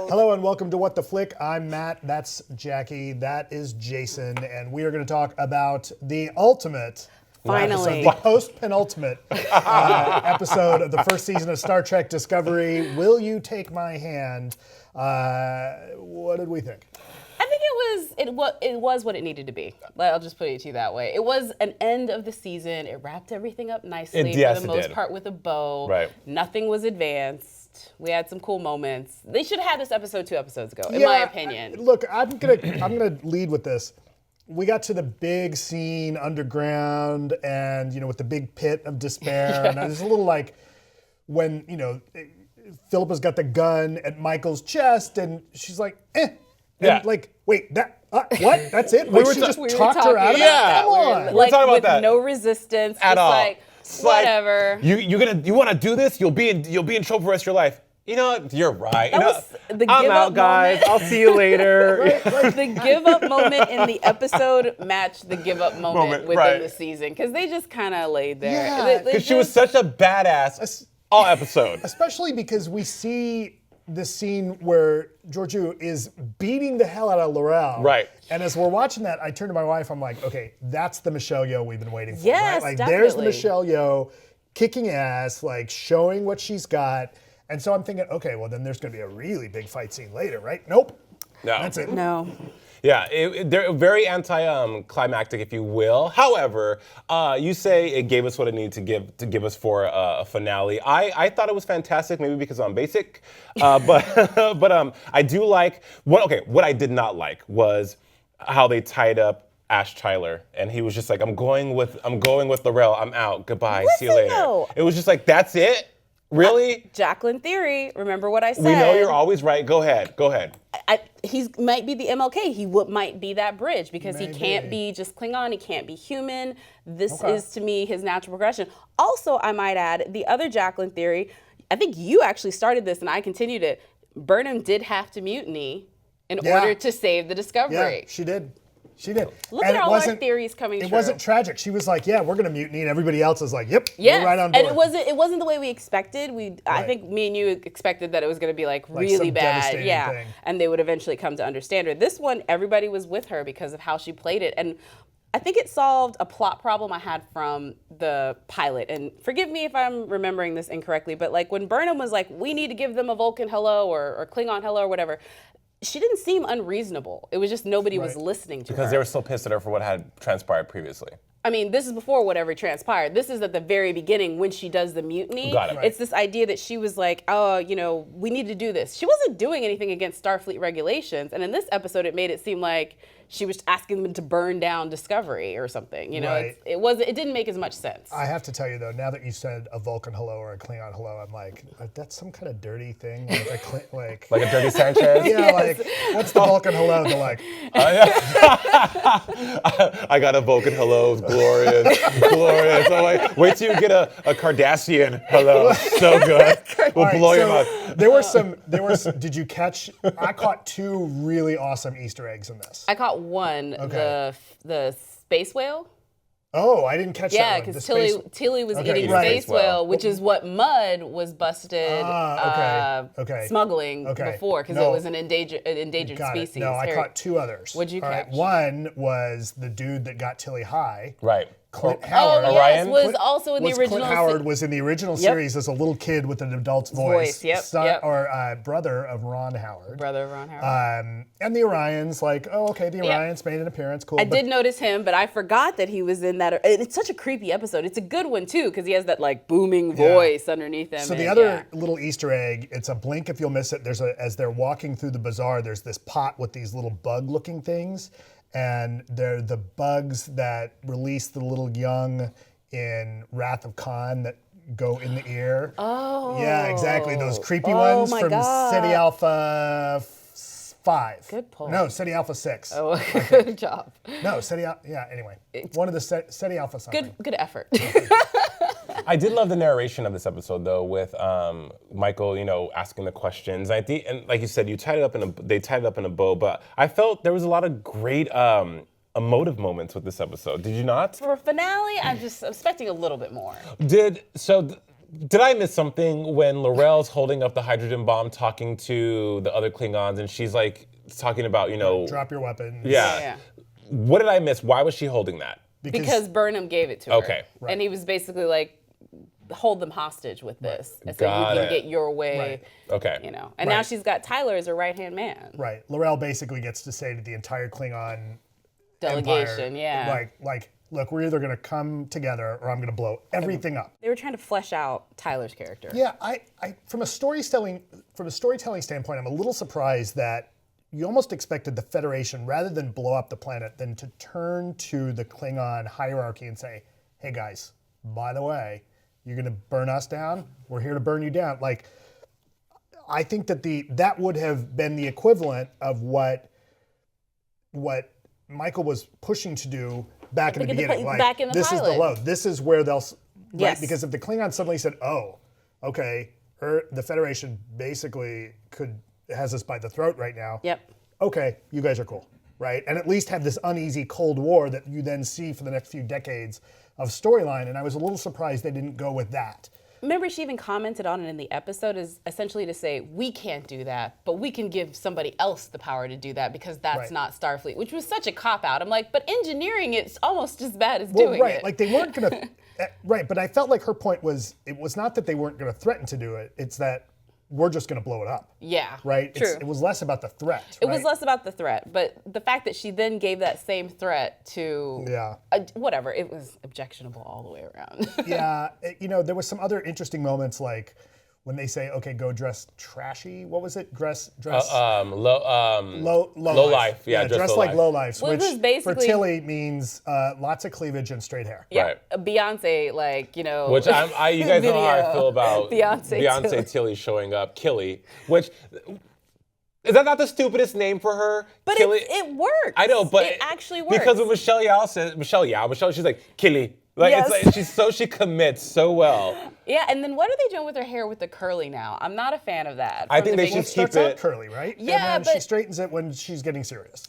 Hello and welcome to What the Flick. I'm Matt, that's Jackie, that is Jason, and we are going to talk about the ultimate, finally, the post-penultimate episode of the first season of Star Trek Discovery, Will You Take My Hand? What did we think? I think it was what it needed to be. I'll just put it to you that way. It was an end of the season. It wrapped everything up nicely for the most part with a bow. Right. Nothing was advanced. We had some cool moments. They should have had this episode 2 episodes ago, in my opinion. Look, I'm gonna lead with this. We got to the big scene underground, and with the big pit of despair, and there's a little like when Philippa's got the gun at Michael's chest, and she's like, eh. And like, wait, what? That's it? Like, she just talked her out of it? Come on. Like, talking about with that. no resistance. At all. Like, whatever. You want to do this? You'll be in trouble for the rest of your life. You know what? You're right. That was the I'm give out, up guys. moment. I'll see you later. The give up moment in the episode matched the give up moment within the season, because they just kind of laid there. Yeah, Because she was such a badass all episode. Especially because we see this scene where Georgiou is beating the hell out of Laurel. Right. And as we're watching that, I turn to my wife, I'm like, okay, that's the Michelle Yeoh we've been waiting for. Yes, right? Like, definitely. there's the Michelle Yeoh kicking ass, like showing what she's got. And so I'm thinking, okay, well then there's gonna be a really big fight scene later, right? Nope. No. That's it. No. Yeah, they're very anti-climactic, if you will. However, you say it gave us what it needed to give us for a finale. I thought it was fantastic, maybe because I'm basic, but I do like what I did not like was how they tied up Ash Tyler, and he was just like, I'm going with Laurel. I'm out. Goodbye. See you later. Though. It was just like, that's it. Really? Jacqueline theory. Remember what I said. We know you're always right. Go ahead. He might be the MLK. He might be that bridge, because he Maybe. can't be just Klingon. He can't be human. This is, to me, his natural progression. Also, I might add, the other Jacqueline theory, I think you actually started this, and I continued it. Burnham did have to mutiny in order to save the Discovery. Yeah, she did. She did. Look And at all our theories coming true. It wasn't tragic. She was like, yeah, we're going to mutiny, and everybody else is like, yep, Yes. we're right on board. And it wasn't the way we expected. I think me and you expected that it was going to be like really some bad. devastating Yeah. thing. And they would eventually come to understand her. This one, everybody was with her because of how she played it. And I think it solved a plot problem I had from the pilot. And forgive me if I'm remembering this incorrectly, but like when Burnham was like, we need to give them a Vulcan hello or Klingon hello or whatever, she didn't seem unreasonable. It was just nobody was listening to her. Because they were still pissed at her for what had transpired previously. I mean, this is before whatever transpired. This is at the very beginning when she does the mutiny. Got it. Right. It's this idea that she was like, oh, we need to do this. She wasn't doing anything against Starfleet regulations. And in this episode, it made it seem like she was asking them to burn down Discovery or something. Right. It didn't make as much sense. I have to tell you though, now that you said a Vulcan hello or a Klingon hello, I'm like, that's some kind of dirty thing, like Like a dirty Sanchez? yeah, like what's the Vulcan hello? They're like, I got a Vulcan hello, it's glorious. I'm like, wait till you get a Cardassian hello. So good. We'll all right, blow your so mind. there were some, did you catch, I caught 2 really awesome Easter eggs in this. I caught one, Okay. the space whale. Oh, I didn't catch that Yeah, one. because The space- Tilly was Okay, eating right. space whale, which is what Mudd was busted okay. smuggling before, because No. it was an endangered Got it. species. No, I caught 2 others. What'd you All right, catch? one was the dude that got Tilly high. Right. Clint Oh, Howard. yes, Orion? was also in the was original. Clint Howard was in the original series as a little kid with an adult's voice. Yep, son, yep. Or brother of Ron Howard. Brother of Ron Howard. And the Orions, like, oh, okay, the Orions made an appearance, cool. I but did notice him, but I forgot that he was in that. And it's such a creepy episode. It's a good one, too, because he has that, like, booming voice underneath him. So and, the other little Easter egg, it's a blink if you'll miss it. As they're walking through the bazaar, there's this pot with these little bug-looking things, and they're the bugs that release the little young in Wrath of Khan that go in the ear. Oh. Yeah, exactly. Those creepy ones my from God. Ceti Alpha 5. Good pull. No, Ceti Alpha 6. Oh, good job. No, Ceti Alpha, yeah, anyway. One of the Ceti Alpha something. Good effort. I did love the narration of this episode, though, with Michael, asking the questions. I think, and like you said, they tied it up in a bow. But I felt there was a lot of great emotive moments with this episode. Did you not? For a finale, I'm just expecting a little bit more. Did I miss something when L'Orel's holding up the hydrogen bomb, talking to the other Klingons, and she's like talking about, Drop your weapons. Yeah. What did I miss? Why was she holding that? Because Burnham gave it to her. Okay. Right. And he was basically like, hold them hostage with this. And so Got you can it. get your way. Right. Okay. And now she's got Tyler as her right-hand man. Right. L'Orel basically gets to say to the entire Klingon Delegation, empire, like, look, we're either going to come together or I'm going to blow everything up. They were trying to flesh out Tyler's character. Yeah, I from a storytelling standpoint, I'm a little surprised that you almost expected the Federation, rather than blow up the planet, then to turn to the Klingon hierarchy and say, hey guys, by the way, you're going to burn us down? We're here to burn you down. Like, I think that that would have been the equivalent of what Michael was pushing to do back in the beginning. Back in the this pilot. is the low. This is where they'll, right? Yes. Because if the Klingons suddenly said, oh, okay, the Federation basically has us by the throat right now. Yep. Okay, you guys are cool, right? And at least have this uneasy Cold War that you then see for the next few decades of storyline. And I was a little surprised they didn't go with that. Remember, she even commented on it in the episode, is essentially to say, we can't do that, but we can give somebody else the power to do that because that's Right. not Starfleet, which was such a cop-out. I'm like, but engineering it's almost as bad as doing right, it. like they weren't gonna, right, but I felt like her point was, it was not that they weren't gonna threaten to do it, it's that we're just gonna blow it up. Yeah, Right? true. It was less about the threat. It was less about the threat, but the fact that she then gave that same threat to whatever, it was objectionable all the way around. Yeah, there was some other interesting moments, like when they say, "Okay, go dress trashy." What was it? Dress. Low life. Yeah, dress like low life, Well, it which was basically- for Tilly means lots of cleavage and straight hair. Yeah, Right. Beyonce, Which you guys know how I video. feel about Beyonce Tilly showing up, Killy, which. Is that not the stupidest name for her? But Killy? it works. I know, but it actually works. Because when Michelle Yao, she's like, Killy. Like, Yes. it's like she commits so well. Yeah, and then what are they doing with her hair with the curly now? I'm not a fan of that. I From think the they beginning. should Starts keep out it curly, right? Yeah, and then she but- straightens it when she's getting serious.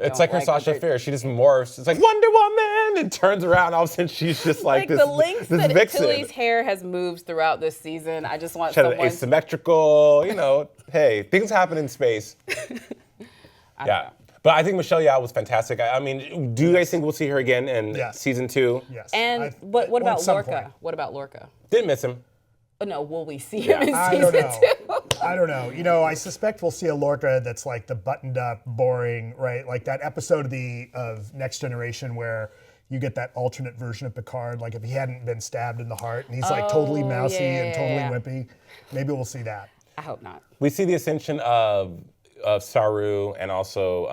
It's like her Sasha Fierce. She just morphs. It's like Wonder Woman, and turns around. All of a sudden, she's just like this. the lengths this that vixen. Tilly's hair has moved throughout this season. I just want She had an someone. asymmetrical. Hey, things happen in space. Yeah, but I think Michelle Yao was fantastic. I mean, do you guys think we'll see her again in Yes. season 2? Yes. And what well, about at some Lorca? point. What about Lorca? Didn't miss him. Oh, no, will we see him in I season don't know. 2? I don't know. I suspect we'll see a Lorca that's like the buttoned up, boring, right? Like that episode of Next Generation where you get that alternate version of Picard, like if he hadn't been stabbed in the heart and he's like totally mousy and totally wimpy. Maybe we'll see that. I hope not. We see the ascension of Saru, and also,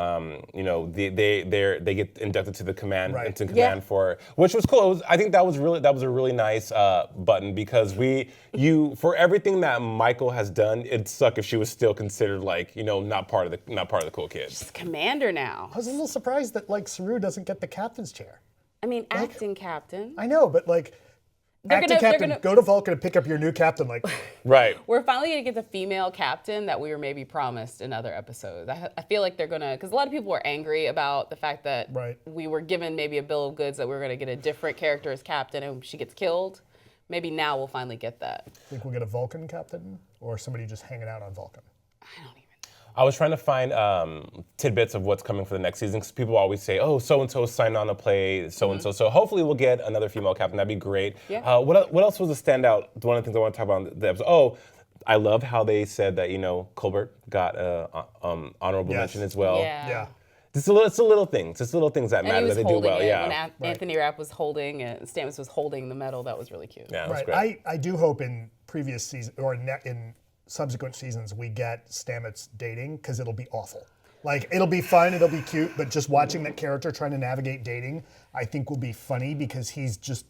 they get inducted to the command, Right. into command for, which was cool. I think that was a really nice button, because for everything that Michael has done, it'd suck if she was still considered like, not part of the cool kids. She's commander now. I was a little surprised that like Saru doesn't get the captain's chair. I mean, acting captain. I know, but like, acting captain, go to Vulcan and pick up your new captain. Like, Right. We're finally going to get the female captain that we were maybe promised in other episodes. I feel like they're going to, because a lot of people were angry about the fact that Right. we were given maybe a bill of goods that we were going to get a different character as captain and she gets killed. Maybe now we'll finally get that. think we'll get a Vulcan captain or somebody just hanging out on Vulcan. I don't even know. I was trying to find tidbits of what's coming for the next season, because people always say, oh, so-and-so signed on to play so-and-so. So hopefully we'll get another female captain. That'd be great. Yeah. What else was a standout? One of the things I want to talk about in the episode. Oh, I love how they said that, Colbert got honorable mention as well. Yeah. It's the little things. It's little things that And he matter, was that they do holding well. it Yeah. when Anthony Rapp was holding it. Stamets was holding the medal. That was really cute. Yeah, that's Right. great. I do hope in previous season or in subsequent seasons we get Stamets dating, because it'll be awful. Like, it'll be fun, it'll be cute, but just watching that character trying to navigate dating, I think will be funny, because he's just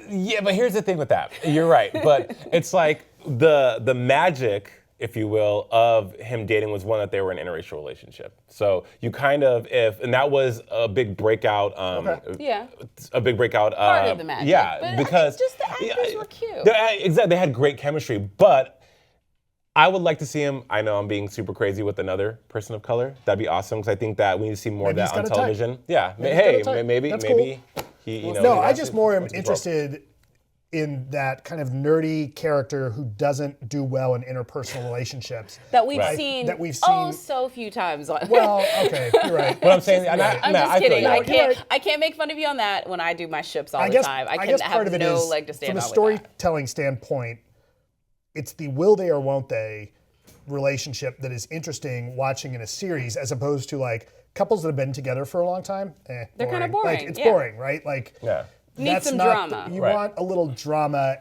Yeah, but here's the thing with that. You're right, but it's like the magic, if you will, of him dating was one that they were in an interracial relationship. So you kind of, and that was a big breakout. Yeah. A big breakout. Part of the magic. Yeah, But because just the actors were cute. Exactly, they had great chemistry, but I would like to see him. I know I'm being super crazy with another person of color. That'd be awesome, because I think that we need to see more Maybe of he's that on got a type. television. Yeah, Maybe he's got a hey, type. maybe That's he. No, he I has just to- more am wants to be broke. interested in that kind of nerdy character who doesn't do well in interpersonal relationships. That we've Right. seen That we've oh seen- so few times on. Well, okay, you're right. What I'm saying, I'm Matt, just I feel kidding. like- I can't make fun of you on that when I do my ships all I the guess, time. I I can guess have part of it no is, leg to stand from a on with that. storytelling standpoint, it's the will they or won't they relationship that is interesting watching in a series, as opposed to like couples that have been together for a long time. They're kinda Like, boring, it's yeah. boring, right? Like, Yeah. Need that's some not drama. You Right. want a little drama.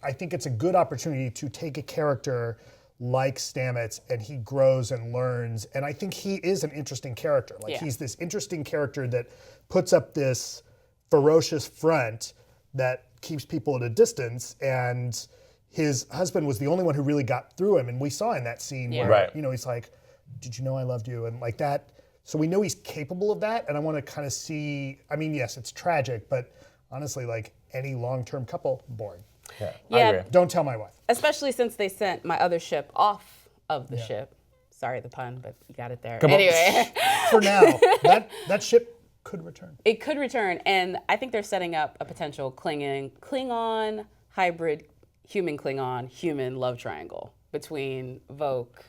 I think it's a good opportunity to take a character like Stamets and he grows and learns. And I think he is an interesting character. Like Yeah. he's this interesting character that puts up this ferocious front that keeps people at a distance. And his husband was the only one who really got through him. And we saw in that scene Yeah. where, Right. he's like, did you know I loved you? And like that. So we know he's capable of that. And I want to kind of see, I mean, yes, it's tragic, but honestly, like any long-term couple, boring. Yeah. Yeah. I agree. Don't tell my wife. Especially since they sent my other ship off of the ship. Sorry the pun, but you got it there. Come on. Anyway, For now, that ship could return. it could return, and I think they're setting up a potential Klingon hybrid, human Klingon, human love triangle between Voke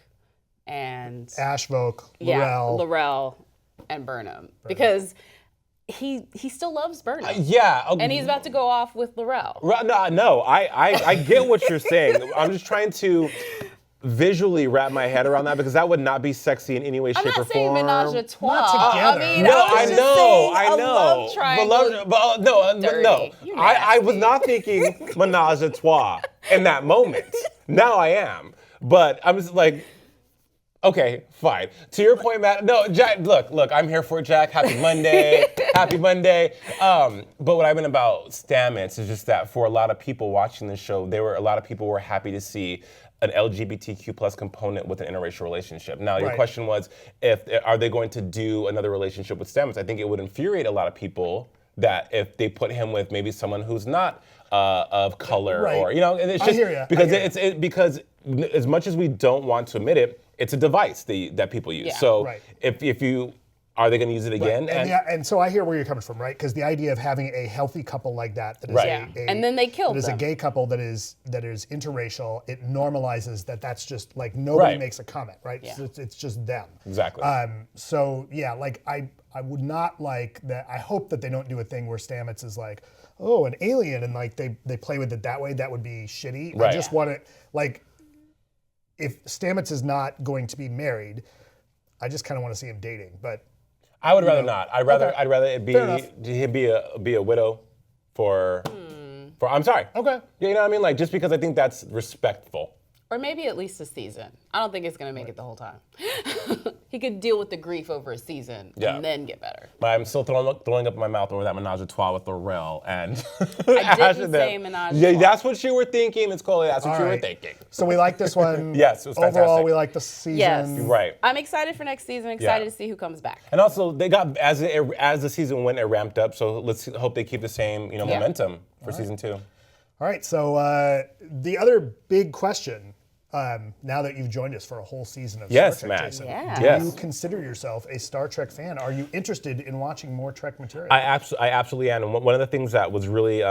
and Ash, Voke, Laurel. Laurel and Burnham. Because he still loves Burnham. Yeah. And he's about to go off with Laurel. No, I get what you're saying. I'm just trying to visually wrap my head around that because that would not be sexy in any way, I'm shape, or not saying form. menage a trois. Not together. I mean, No, I I was just know, saying I a know. love triangle. No. Dirty. You're I was nasty. not thinking menage a trois in that moment. Now I am. But I'm just like, okay, fine. To your point, Matt. No, Jack. Look. I'm here for it, Jack. Happy Monday. Happy Monday. But what I meant about Stamets is just that for a lot of people watching the show, a lot of people were happy to see an LGBTQ plus component with an interracial relationship. Now, your Right. question was, are they going to do another relationship with Stamets? I think it would infuriate a lot of people that if they put him with maybe someone who's not of color, Right. or and it's I just hear ya. because because as much as we don't want to admit it, it's a device that people use. Yeah. So Right. if you are they going to use it again? And so I hear where you're coming from, right? Because the idea of having a healthy couple like that is Right. Yeah. And then they killed that is a them. gay couple that is interracial, it normalizes that's just like nobody Right. makes a comment, right? Yeah. So it's just them. Exactly. So yeah, like I would not like that. I hope that they don't do a thing where Stamets is like, oh, an alien, and like they play with it that way. That would be shitty. I Right. just want it like, if Stamets is not going to be married, I just kind of want to see him dating. But I would rather not. I'd rather it be Fair enough. he'd be a widow for I'm sorry. Okay. You know what I mean? Like just because I think that's respectful. Or maybe at least a season. I don't think it's going to make it the whole time. He could deal with the grief over a season Yeah. and then get better. But I'm still throwing up in my mouth over that menage a trois with Laurel and I Ash didn't and say them. menage a Yeah, trois. that's what you were thinking, Miss Coly. That's what All you were right. thinking. So we like this one. Yes, it was Overall, fantastic. we like the season. Yes. Right. I'm excited for next season. Excited Yeah. to see who comes back. And also, they got as the season went, it ramped up. So let's hope they keep the same momentum for season 2. All right. So the other big question, now that you've joined us for a whole season of Yes, Star Trek, Matt. Jason, Yeah. do Yes. you consider yourself a Star Trek fan? Are you interested in watching more Trek material? I absolutely am. And one of the things that was really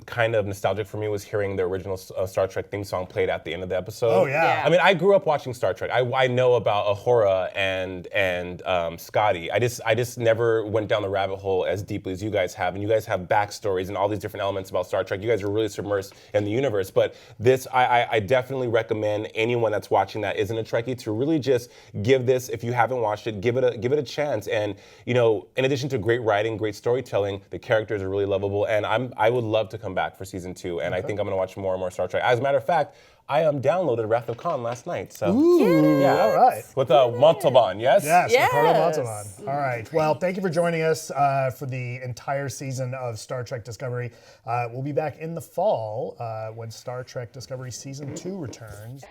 kind of nostalgic for me was hearing the original Star Trek theme song played at the end of the episode. Oh, yeah. Yeah. I mean, I grew up watching Star Trek. I know about Uhura and Scotty. I just never went down the rabbit hole as deeply as you guys have. And you guys have backstories and all these different elements about Star Trek. You guys are really submersed in the universe. But this, I definitely recommend anyone that's watching that isn't a Trekkie to really just give this, if you haven't watched it, give it a chance. And in addition to great writing, great storytelling, the characters are really lovable. And I would love to come back for season 2. And I think I'm going to watch more and more Star Trek. As a matter of fact, I downloaded Wrath of Khan last night. So yeah. All right. with Montalban, yes. Yes, Yes. Ricardo Montalban. All right. Well, thank you for joining us for the entire season of Star Trek Discovery. We'll be back in the fall when Star Trek Discovery Season 2 returns.